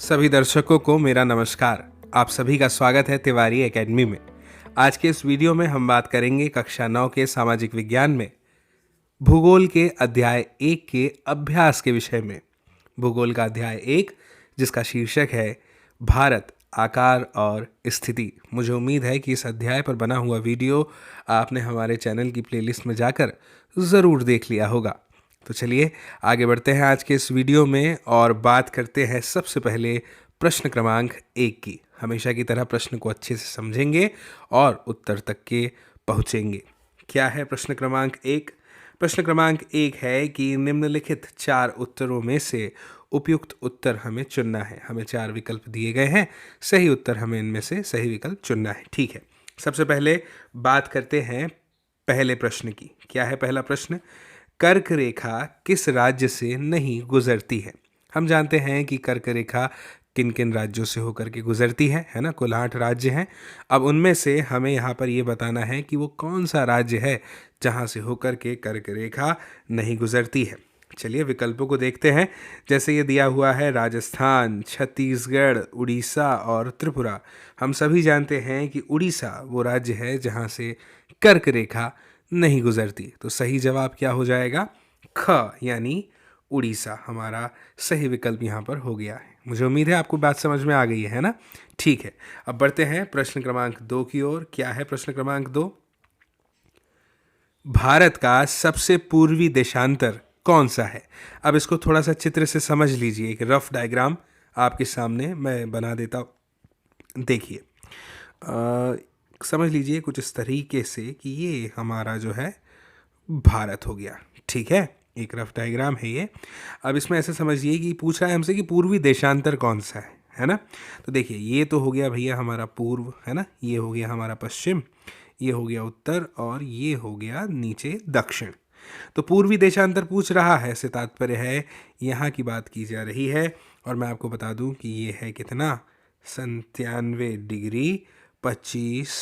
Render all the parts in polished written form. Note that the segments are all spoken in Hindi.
सभी दर्शकों को मेरा नमस्कार। आप सभी का स्वागत है तिवारी एकेडमी में। आज के इस वीडियो में हम बात करेंगे कक्षा 9 के सामाजिक विज्ञान में भूगोल के अध्याय 1 के अभ्यास के विषय में। भूगोल का अध्याय 1 जिसका शीर्षक है भारत, आकार और स्थिति। मुझे उम्मीद है कि इस अध्याय पर बना हुआ वीडियो आपने हमारे चैनल की प्लेलिस्ट में जाकर ज़रूर देख लिया होगा। तो चलिए आगे बढ़ते हैं आज के इस वीडियो में और बात करते हैं सबसे पहले प्रश्न क्रमांक 1 की। हमेशा की तरह प्रश्न को अच्छे से समझेंगे और उत्तर तक के पहुंचेंगे। क्या है प्रश्न क्रमांक 1? प्रश्न क्रमांक 1 है कि निम्नलिखित 4 उत्तरों में से उपयुक्त उत्तर हमें चुनना है। हमें 4 विकल्प दिए गए हैं, सही उत्तर हमें इनमें से सही विकल्प चुनना है। ठीक है, सबसे पहले बात करते हैं पहले प्रश्न की। क्या है पहला प्रश्न? कर्क रेखा किस राज्य से नहीं गुजरती है? हम जानते हैं कि कर्क रेखा किन किन राज्यों से होकर के गुजरती है ना। कुल 8 राज्य हैं। अब उनमें से हमें यहाँ पर ये बताना है कि वो कौन सा राज्य है जहाँ से होकर के कर्क रेखा नहीं गुजरती है। चलिए विकल्पों को देखते हैं। जैसे ये दिया हुआ है राजस्थान, छत्तीसगढ़, उड़ीसा और त्रिपुरा। हम सभी जानते हैं कि उड़ीसा वो राज्य है जहाँ से कर्क रेखा नहीं गुजरती। तो सही जवाब क्या हो जाएगा? ख यानी उड़ीसा हमारा सही विकल्प यहाँ पर हो गया है। मुझे उम्मीद है आपको बात समझ में आ गई है ना। ठीक है, अब बढ़ते हैं प्रश्न क्रमांक 2 की ओर। क्या है प्रश्न क्रमांक 2? भारत का सबसे पूर्वी देशांतर कौन सा है? अब इसको थोड़ा सा चित्र से समझ लीजिए। एक रफ डायग्राम आपके सामने मैं बना देता हूँ। देखिए, समझ लीजिए कुछ इस तरीके से कि ये हमारा जो है भारत हो गया। ठीक है, एक रफ डायग्राम है ये। अब इसमें ऐसे समझिए कि पूछ रहा है हमसे कि पूर्वी देशांतर कौन सा है ना। तो देखिए ये तो हो गया भैया हमारा पूर्व, है ना। ये हो गया हमारा पश्चिम, ये हो गया उत्तर और ये हो गया नीचे दक्षिण। तो पूर्वी देशांतर पूछ रहा है, से तात्पर्य है यहाँ की बात की जा रही है। और मैं आपको बता दूं कि ये है कितना? 97 डिग्री 25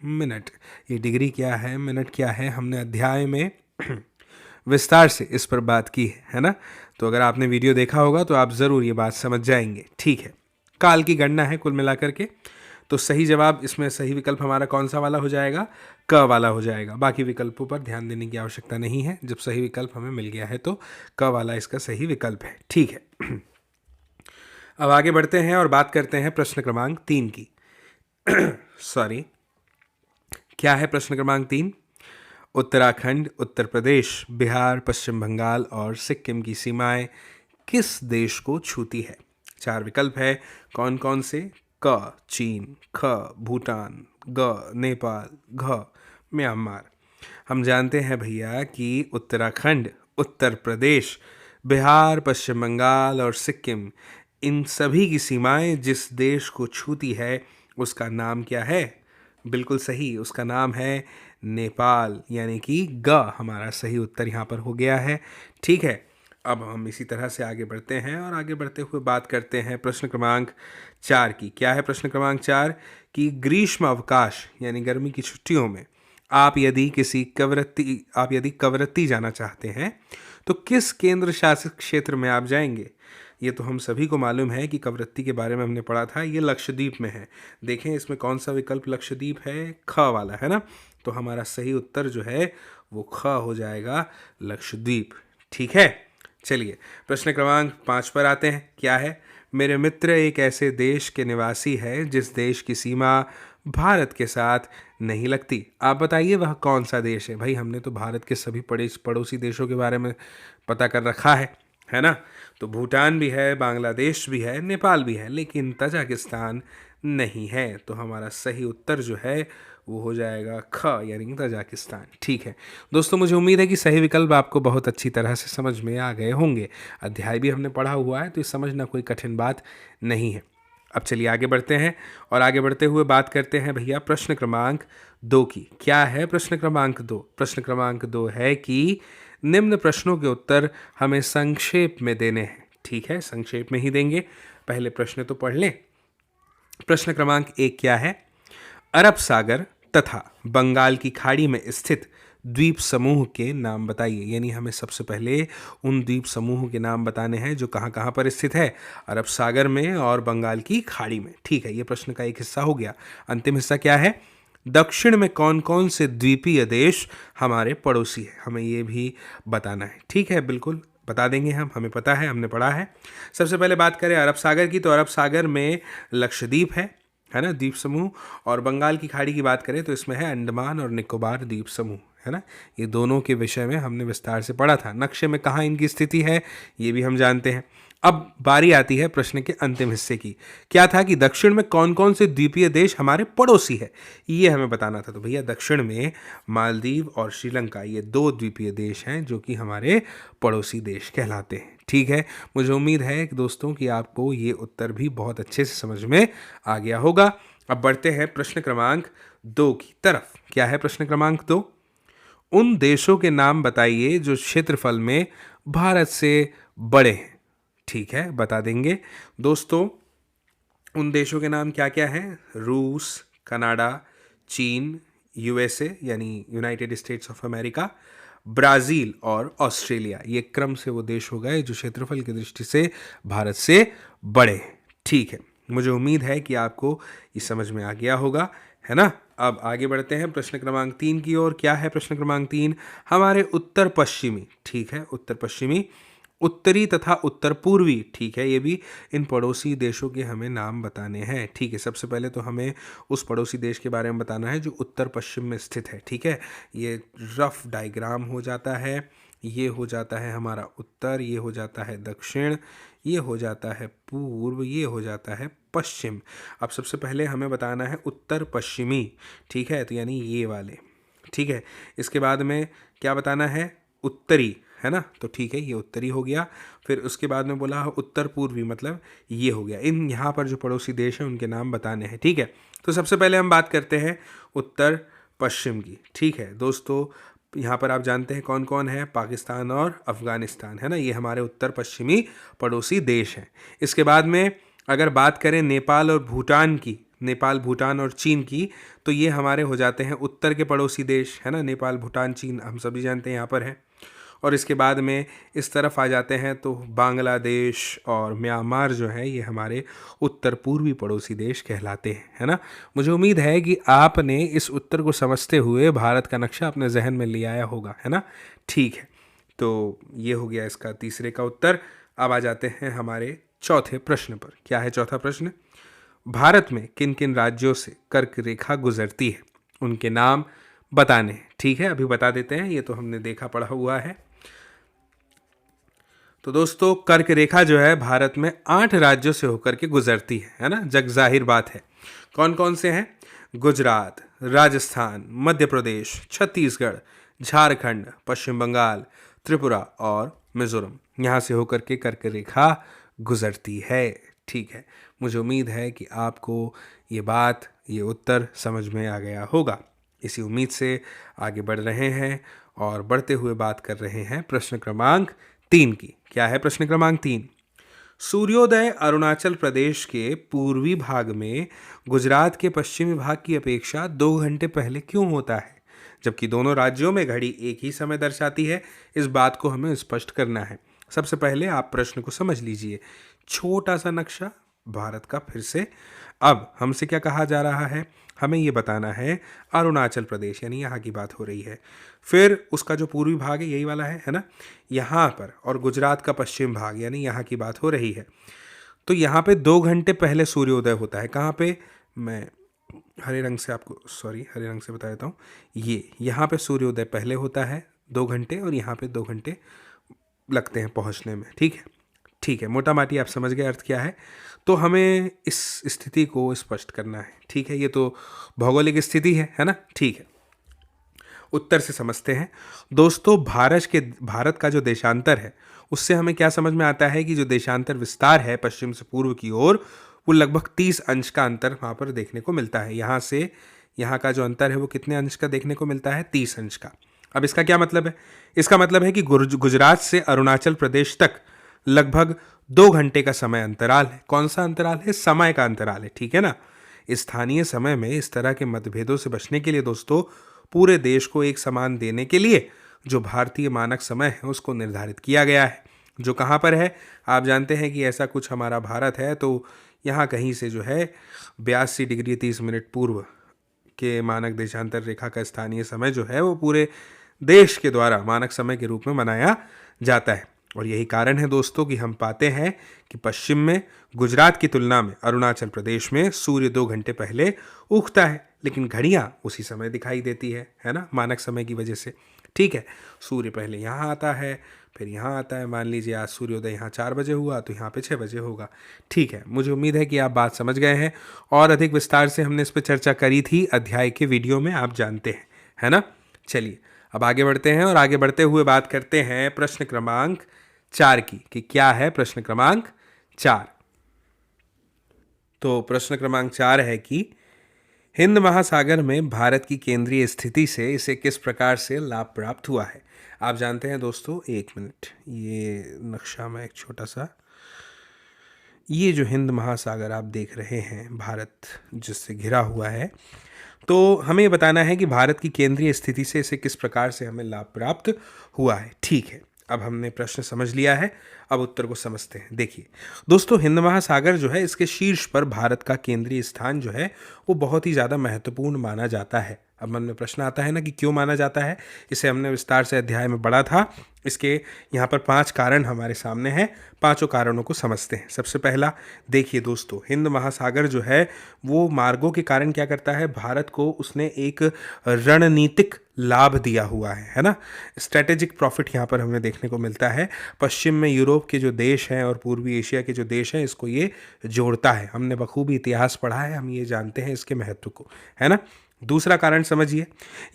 मिनट। ये डिग्री क्या है, मिनट क्या है, हमने अध्याय में विस्तार से इस पर बात की है ना। तो अगर आपने वीडियो देखा होगा तो आप ज़रूर ये बात समझ जाएंगे। ठीक है, काल की गणना है कुल मिलाकर के। तो सही जवाब इसमें सही विकल्प हमारा कौन सा वाला हो जाएगा? क वाला हो जाएगा। बाकी विकल्पों पर ध्यान देने की आवश्यकता नहीं है। जब सही विकल्प हमें मिल गया है तो क वाला इसका सही विकल्प है। ठीक है, अब आगे बढ़ते हैं और बात करते हैं प्रश्न क्रमांक 3 की। सॉरी, क्या है प्रश्न क्रमांक 3? उत्तराखंड, उत्तर प्रदेश, बिहार, पश्चिम बंगाल और सिक्किम की सीमाएं किस देश को छूती है? 4 विकल्प है। कौन कौन से? क चीन, ख भूटान, ग नेपाल, घ म्यांमार। हम जानते हैं भैया कि उत्तराखंड, उत्तर प्रदेश, बिहार, पश्चिम बंगाल और सिक्किम, इन सभी की सीमाएं जिस देश को छूती है उसका नाम क्या है? बिल्कुल सही, उसका नाम है नेपाल, यानी कि ग हमारा सही उत्तर यहाँ पर हो गया है। ठीक है, अब हम इसी तरह से आगे बढ़ते हैं और आगे बढ़ते हुए बात करते हैं प्रश्न क्रमांक 4 की। क्या है प्रश्न क्रमांक 4? कि ग्रीष्म अवकाश यानी गर्मी की छुट्टियों में आप यदि कवरत्ती जाना चाहते हैं तो किस केंद्र शासित क्षेत्र में आप जाएंगे? ये तो हम सभी को मालूम है कि कवरत्ती के बारे में हमने पढ़ा था। ये लक्षद्वीप में है। देखें इसमें कौन सा विकल्प लक्षद्वीप है? ख वाला, है ना। तो हमारा सही उत्तर जो है वो ख हो जाएगा, लक्षद्वीप। ठीक है, चलिए प्रश्न क्रमांक 5 पर आते हैं। क्या है? मेरे मित्र एक ऐसे देश के निवासी है जिस देश की सीमा भारत के साथ नहीं लगती। आप बताइए वह कौन सा देश है? भाई हमने तो भारत के सभी पड़ोसी देशों के बारे में पता कर रखा है ना। तो भूटान भी है, बांग्लादेश भी है, नेपाल भी है, लेकिन तजाकिस्तान नहीं है। तो हमारा सही उत्तर जो है वो हो जाएगा ख यानी कि तजाकिस्तान। ठीक है दोस्तों, मुझे उम्मीद है कि सही विकल्प आपको बहुत अच्छी तरह से समझ में आ गए होंगे। अध्याय भी हमने पढ़ा हुआ है तो ये समझना कोई कठिन बात नहीं है। अब चलिए आगे बढ़ते हैं और आगे बढ़ते हुए बात करते हैं भैया प्रश्न क्रमांक 2 की। क्या है प्रश्न क्रमांक 2? प्रश्न क्रमांक 2 है कि निम्न प्रश्नों के उत्तर हमें संक्षेप में देने हैं। ठीक है, संक्षेप में ही देंगे। पहले प्रश्न तो पढ़ लें। प्रश्न क्रमांक 1 क्या है? अरब सागर तथा बंगाल की खाड़ी में स्थित द्वीप समूह के नाम बताइए। यानी हमें सबसे पहले उन द्वीप समूह के नाम बताने हैं जो कहाँ कहाँ पर स्थित है, अरब सागर में और बंगाल की खाड़ी में। ठीक है, ये प्रश्न का एक हिस्सा हो गया। अंतिम हिस्सा क्या है? दक्षिण में कौन कौन से द्वीपीय देश हमारे पड़ोसी है, हमें ये भी बताना है। ठीक है, बिल्कुल बता देंगे हम, हमें पता है, हमने पढ़ा है। सबसे पहले बात करें अरब सागर की, तो अरब सागर में लक्षद्वीप है ना, द्वीप समूह। और बंगाल की खाड़ी की बात करें तो इसमें है अंडमान और निकोबार द्वीप समूह, है ना। ये दोनों के विषय में हमने विस्तार से पढ़ा था। नक्शे में कहाँ इनकी स्थिति है ये भी हम जानते हैं। अब बारी आती है प्रश्न के अंतिम हिस्से की। क्या था कि दक्षिण में कौन कौन से द्वीपीय देश हमारे पड़ोसी है, ये हमें बताना था। तो भैया दक्षिण में मालदीव और श्रीलंका, ये दो द्वीपीय देश हैं जो कि हमारे पड़ोसी देश कहलाते हैं। ठीक है, मुझे उम्मीद है कि दोस्तों कि आपको ये उत्तर भी बहुत अच्छे से समझ में आ गया होगा। अब बढ़ते हैं प्रश्न क्रमांक 2 की तरफ। क्या है प्रश्न क्रमांक 2? उन देशों के नाम बताइए जो क्षेत्रफल में भारत से बड़े हैं। ठीक है, बता देंगे दोस्तों। उन देशों के नाम क्या क्या हैं? रूस, कनाडा, चीन, यूएसए यानी United states of America, Brazil और ऑस्ट्रेलिया। ये क्रम से वो देश हो गए जो क्षेत्रफल की दृष्टि से भारत से बड़े हैं। ठीक है, मुझे उम्मीद है कि आपको ये समझ में आ गया होगा, है ना। अब आगे बढ़ते हैं प्रश्न क्रमांक 3 की ओर। क्या है प्रश्न क्रमांक 3? हमारे उत्तर पश्चिमी, ठीक है, उत्तर पश्चिमी, उत्तरी तथा उत्तर पूर्वी, ठीक है, ये भी इन पड़ोसी देशों के हमें नाम बताने हैं। ठीक है, सबसे पहले तो हमें उस पड़ोसी देश के बारे में बताना है जो उत्तर पश्चिम में स्थित है। ठीक है, ये रफ डायग्राम हो जाता है। ये हो जाता है हमारा उत्तर, ये हो जाता है दक्षिण, ये हो जाता है पूर्व, ये हो जाता है पश्चिम। अब सबसे पहले हमें बताना है उत्तर पश्चिमी, ठीक है, तो यानी ये वाले। ठीक है, इसके बाद में क्या बताना है? उत्तरी, है ना, तो ठीक है, ये उत्तरी हो गया। फिर उसके बाद में बोला उत्तर पूर्वी, मतलब ये हो गया। इन यहाँ पर जो पड़ोसी देश हैं उनके नाम बताने हैं। ठीक है, तो सबसे पहले हम बात करते हैं उत्तर पश्चिम की। ठीक है दोस्तों, यहाँ पर आप जानते हैं कौन कौन है? पाकिस्तान और अफ़गानिस्तान, है ना, ये हमारे उत्तर पश्चिमी पड़ोसी देश हैं। इसके बाद में अगर बात करें नेपाल और भूटान की, नेपाल, भूटान और चीन की, तो ये हमारे हो जाते हैं उत्तर के पड़ोसी देश, है ना। नेपाल, भूटान, चीन हम सभी जानते हैं यहाँ पर है। और इसके बाद में इस तरफ आ जाते हैं तो बांग्लादेश और म्यांमार जो है ये हमारे उत्तर पूर्वी पड़ोसी देश कहलाते हैं, है ना। मुझे उम्मीद है कि आपने इस उत्तर को समझते हुए भारत का नक्शा अपने जहन में ले आया होगा, है ना। ठीक है, तो ये हो गया इसका तीसरे का उत्तर। अब आ जाते हैं हमारे चौथे प्रश्न पर। क्या है चौथा प्रश्न? भारत में किन किन राज्यों से कर्क रेखा गुजरती है, उनके नाम बताने हैं। ठीक है, अभी बता देते हैं, ये तो हमने देखा पढ़ा हुआ है। तो दोस्तों कर्क रेखा जो है भारत में 8 राज्यों से होकर के गुजरती है ना, जग जाहिर बात है। कौन कौन से हैं? गुजरात, राजस्थान, मध्य प्रदेश, छत्तीसगढ़, झारखंड, पश्चिम बंगाल, त्रिपुरा और मिजोरम। यहाँ से होकर के कर्क रेखा गुजरती है। ठीक है, मुझे उम्मीद है कि आपको ये बात, ये उत्तर समझ में आ गया होगा। इसी उम्मीद से आगे बढ़ रहे हैं और बढ़ते हुए बात कर रहे हैं प्रश्न क्रमांक 3 की। क्या है प्रश्न क्रमांक 3? सूर्योदय अरुणाचल प्रदेश के पूर्वी भाग में गुजरात के पश्चिमी भाग की अपेक्षा 2 घंटे पहले क्यों होता है, जबकि दोनों राज्यों में घड़ी एक ही समय दर्शाती है? इस बात को हमें स्पष्ट करना है। सबसे पहले आप प्रश्न को समझ लीजिए। छोटा सा नक्शा भारत का फिर से। अब हमसे क्या कहा जा रहा है? हमें ये बताना है अरुणाचल प्रदेश, यानी यहाँ की बात हो रही है। फिर उसका जो पूर्वी भाग है यही वाला है ना, यहाँ पर, और गुजरात का पश्चिम भाग, यानी यहाँ की बात हो रही है। तो यहाँ पे 2 घंटे पहले सूर्योदय होता है। कहाँ पे? मैं हरे रंग से आपको, सॉरी, हरे रंग से बता देता हूँ। ये यहाँ पे सूर्योदय पहले होता है 2 घंटे, और यहाँ पे 2 घंटे लगते हैं पहुँचने में। ठीक है, ठीक है, मोटा माटी आप समझ गए अर्थ क्या है। तो हमें इस स्थिति को स्पष्ट करना है। ठीक है, ये तो भौगोलिक स्थिति है ना। ठीक है, उत्तर से समझते हैं दोस्तों। भारत का जो देशांतर है उससे हमें क्या समझ में आता है कि जो देशांतर विस्तार है पश्चिम से पूर्व की ओर, वो लगभग 30 अंश का अंतर वहाँ पर देखने को मिलता है। यहाँ से यहाँ का जो अंतर है वो कितने अंश का देखने को मिलता है? 30 अंश का। अब इसका क्या मतलब है? इसका मतलब है कि गुजरात से अरुणाचल प्रदेश तक लगभग 2 घंटे का समय अंतराल है। कौन सा अंतराल है? समय का अंतराल है। ठीक है ना। स्थानीय समय में इस तरह के मतभेदों से बचने के लिए दोस्तों पूरे देश को एक समान देने के लिए जो भारतीय मानक समय है उसको निर्धारित किया गया है। जो कहाँ पर है, आप जानते हैं कि ऐसा कुछ हमारा भारत है तो यहाँ कहीं से जो है 82 डिग्री 30 मिनट पूर्व के मानक देशांतर रेखा का स्थानीय समय जो है वो पूरे देश के द्वारा मानक समय के रूप में मनाया जाता है। और यही कारण है दोस्तों कि हम पाते हैं कि पश्चिम में गुजरात की तुलना में अरुणाचल प्रदेश में सूर्य 2 घंटे पहले उगता है, लेकिन घड़ियां उसी समय दिखाई देती है ना, मानक समय की वजह से। ठीक है, सूर्य पहले यहाँ आता है फिर यहाँ आता है। मान लीजिए आज सूर्योदय यहाँ 4 बजे हुआ तो यहाँ पे 6 बजे होगा। ठीक है, मुझे उम्मीद है कि आप बात समझ गए हैं और अधिक विस्तार से हमने इस पर चर्चा करी थी अध्याय के वीडियो में, आप जानते हैं, है ना। चलिए अब आगे बढ़ते हैं और आगे बढ़ते हुए बात करते हैं प्रश्न क्रमांक 4 की, कि क्या है प्रश्न क्रमांक 4। तो प्रश्न क्रमांक 4 है कि हिंद महासागर में भारत की केंद्रीय स्थिति से इसे किस प्रकार से लाभ प्राप्त हुआ है। आप जानते हैं दोस्तों, एक मिनट, ये नक्शा में एक छोटा सा, ये जो हिंद महासागर आप देख रहे हैं भारत जिससे घिरा हुआ है, तो हमें बताना है कि भारत की केंद्रीय स्थिति से इसे किस प्रकार से हमें लाभ प्राप्त हुआ है। ठीक है, अब हमने प्रश्न समझ लिया है, अब उत्तर को समझते हैं। देखिए दोस्तों, हिंद महासागर जो है इसके शीर्ष पर भारत का केंद्रीय स्थान जो है वो बहुत ही ज़्यादा महत्वपूर्ण माना जाता है। अब मन में प्रश्न आता है ना कि क्यों माना जाता है, इसे हमने विस्तार से अध्याय में पढ़ा था। इसके यहाँ पर 5 कारण हमारे सामने हैं, पांचों कारणों को समझते हैं। सबसे पहला देखिए दोस्तों, हिंद महासागर जो है वो मार्गों के कारण क्या करता है, भारत को उसने एक रणनीतिक लाभ दिया हुआ है ना। स्ट्रेटेजिक प्रॉफिट यहाँ पर हमें देखने को मिलता है। पश्चिम में यूरोप के जो देश हैं और पूर्वी एशिया के जो देश हैं इसको ये जोड़ता है। हमने बखूबी इतिहास पढ़ा है, हम ये जानते हैं इसके महत्व को, है ना। दूसरा कारण समझिए,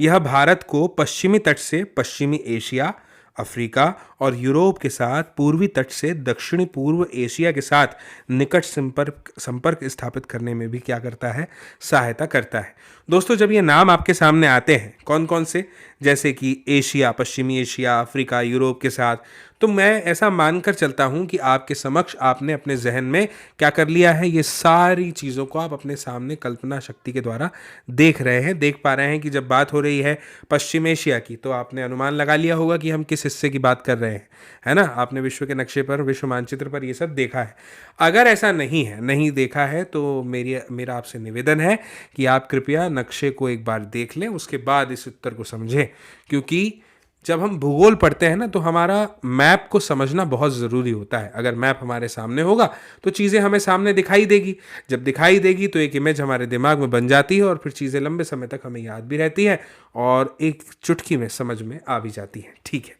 यह भारत को पश्चिमी तट से पश्चिमी एशिया, अफ्रीका और यूरोप के साथ पूर्वी तट से दक्षिणी पूर्व एशिया के साथ निकट संपर्क स्थापित करने में भी क्या करता है, सहायता करता है। दोस्तों जब ये नाम आपके सामने आते हैं कौन कौन से, जैसे कि एशिया, पश्चिमी एशिया, अफ्रीका, यूरोप के साथ, तो मैं ऐसा मानकर चलता हूँ कि आपके समक्ष आपने अपने जहन में क्या कर लिया है, ये सारी चीज़ों को आप अपने सामने कल्पना शक्ति के द्वारा देख रहे हैं, देख पा रहे हैं कि जब बात हो रही है पश्चिम एशिया की तो आपने अनुमान लगा लिया होगा कि हम किस हिस्से की बात कर रहे हैं, है ना। आपने विश्व के नक्शे पर, विश्व मानचित्र पर ये सब देखा है। अगर ऐसा नहीं देखा है तो मेरा आपसे निवेदन है कि आप कृपया नक्शे को एक बार देख लें, उसके बाद इस उत्तर को समझें। क्योंकि जब हम भूगोल पढ़ते हैं ना तो हमारा मैप को समझना बहुत ज़रूरी होता है। अगर मैप हमारे सामने होगा तो चीज़ें हमें सामने दिखाई देगी, जब दिखाई देगी तो एक इमेज हमारे दिमाग में बन जाती है और फिर चीज़ें लंबे समय तक हमें याद भी रहती है और एक चुटकी में समझ में आ भी जाती है। ठीक है,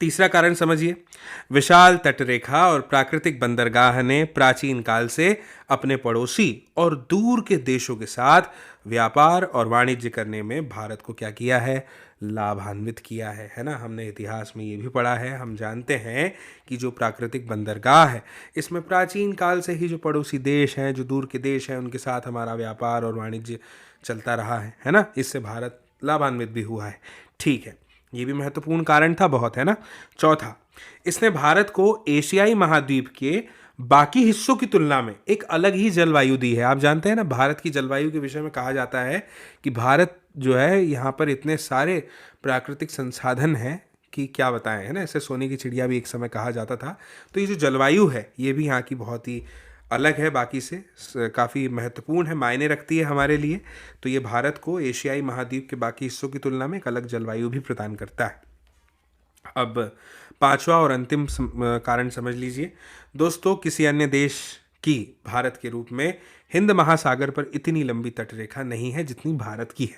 तीसरा कारण समझिए, विशाल तटरेखा और प्राकृतिक बंदरगाह ने प्राचीन काल से अपने पड़ोसी और दूर के देशों के साथ व्यापार और वाणिज्य करने में भारत को क्या किया है, लाभान्वित किया है ना। हमने इतिहास में ये भी पढ़ा है, हम जानते हैं कि जो प्राकृतिक बंदरगाह है इसमें प्राचीन काल से ही जो पड़ोसी देश हैं, जो दूर के देश हैं, उनके साथ हमारा व्यापार और वाणिज्य चलता रहा है ना। इससे भारत लाभान्वित भी हुआ है। ठीक है, ये भी महत्वपूर्ण कारण था बहुत, है ना। चौथा, इसने भारत को एशियाई महाद्वीप के बाकी हिस्सों की तुलना में एक अलग ही जलवायु दी है। आप जानते हैं ना, भारत की जलवायु के विषय में कहा जाता है कि भारत जो है यहाँ पर इतने सारे प्राकृतिक संसाधन हैं कि क्या बताएं, है ना। ऐसे सोने की चिड़िया भी एक समय कहा जाता था। तो ये जो जलवायु है ये भी यहाँ की बहुत ही अलग है, बाकी से काफ़ी महत्वपूर्ण है, मायने रखती है हमारे लिए। तो ये भारत को एशियाई महाद्वीप के बाकी हिस्सों की तुलना में एक अलग जलवायु भी प्रदान करता है। अब पांचवा और अंतिम कारण समझ लीजिए दोस्तों, किसी अन्य देश की भारत के रूप में हिंद महासागर पर इतनी लंबी तटरेखा नहीं है जितनी भारत की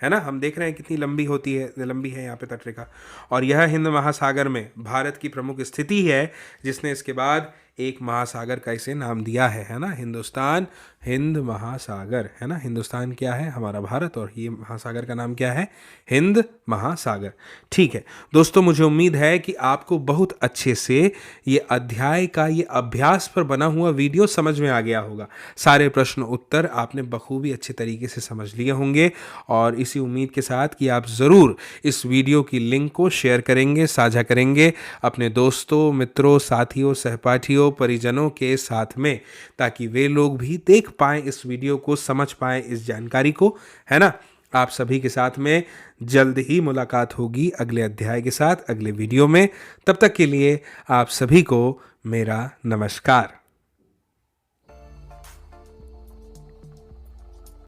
है ना। हम देख रहे हैं कितनी लंबी है यहाँ पे तटरेखा, और यह हिंद महासागर में भारत की प्रमुख स्थिति है जिसने इसके बाद एक महासागर का इसे नाम दिया है ना, हिंदुस्तान, हिंद महासागर, है ना। हिंदुस्तान क्या है, हमारा भारत, और ये महासागर का नाम क्या है, हिंद महासागर। ठीक है दोस्तों, मुझे उम्मीद है कि आपको बहुत अच्छे से ये अध्याय का ये अभ्यास पर बना हुआ वीडियो समझ में आ गया होगा। सारे प्रश्न उत्तर आपने बखूबी अच्छे तरीके से समझ लिए होंगे, और इसी उम्मीद के साथ कि आप ज़रूर इस वीडियो की लिंक को शेयर करेंगे, साझा करेंगे अपने दोस्तों, मित्रों, साथियों, सहपाठियों, परिजनों के साथ में, ताकि वे लोग भी देख पाएं इस वीडियो को, समझ पाएं इस जानकारी को, है ना। आप सभी के साथ में जल्द ही मुलाकात होगी अगले अध्याय के साथ, अगले वीडियो में। तब तक के लिए आप सभी को मेरा नमस्कार।